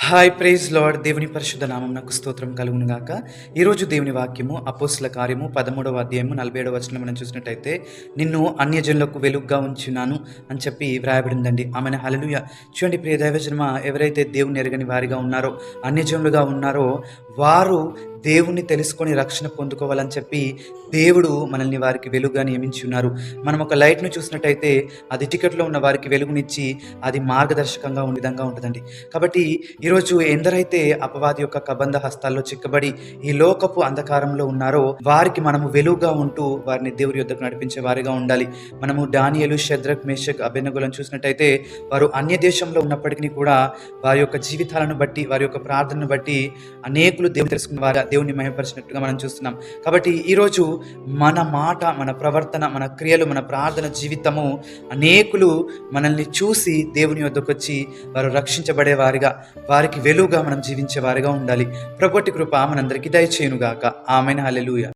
Hi praise lord. దేవుని పరిశుద్ధ నామం నాకు స్తోత్రం కలుగును గాక. ఈరోజు దేవుని వాక్యము అపోస్తుల కార్యము 13వ అధ్యాయము 47వ వచనం మనం చూసినట్టయితే, నిన్ను అన్యజనులకు వెలుగుగా ఉంచున్నాను అని చెప్పి వ్రాయబడిందండి. ఆమెను హల్లెలూయా. చూడండి ప్రియ దైవజనమా, ఎవరైతే దేవుని ఎరగని వారిగా ఉన్నారో, అన్యజనులుగా ఉన్నారో, వారు దేవుణ్ణి తెలుసుకొని రక్షణ పొందుకోవాలని చెప్పి దేవుడు మనల్ని వారికి వెలుగుగా నియమించి ఉన్నారు. మనం ఒక లైట్ను చూసినట్టయితే అది టికెట్లో ఉన్న వారికి వెలుగునిచ్చి అది మార్గదర్శకంగా ఉండే విధంగా ఉంటుందండి. కాబట్టి ఈరోజు ఎందరైతే అపవాది యొక్క కబంధ హస్తాల్లో చిక్కబడి ఈ లోకపు అంధకారంలో ఉన్నారో వారికి మనము వెలుగుగా ఉంటూ వారిని దేవుని యొద్దకు నడిపించే వారిగా ఉండాలి. మనము దానియేలు, షద్రక్, మేషక్, అబేద్నెగోలను చూసినట్టయితే వారు అన్య దేశంలో ఉన్నప్పటికీ కూడా వారి యొక్క జీవితాలను బట్టి, వారి యొక్క ప్రార్థనను బట్టి అనేకులు దేవుని తెలుసుకున్న వారు దేవుని మహిమపరిచినట్టుగా మనం చూస్తున్నాం. కాబట్టి ఈరోజు మన మాట, మన ప్రవర్తన, మన క్రియలు, మన ప్రార్థన జీవితము అనేకులు మనల్ని చూసి దేవుని వద్దకు వచ్చి వారు రక్షించబడే వారిగా, వారికి వెలుగుగా మనం జీవించే వారిగా ఉండాలి. ప్రభువటి కృప మనందరికీ దయచేయునుగాక. ఆమేన్. హల్లెలూయా.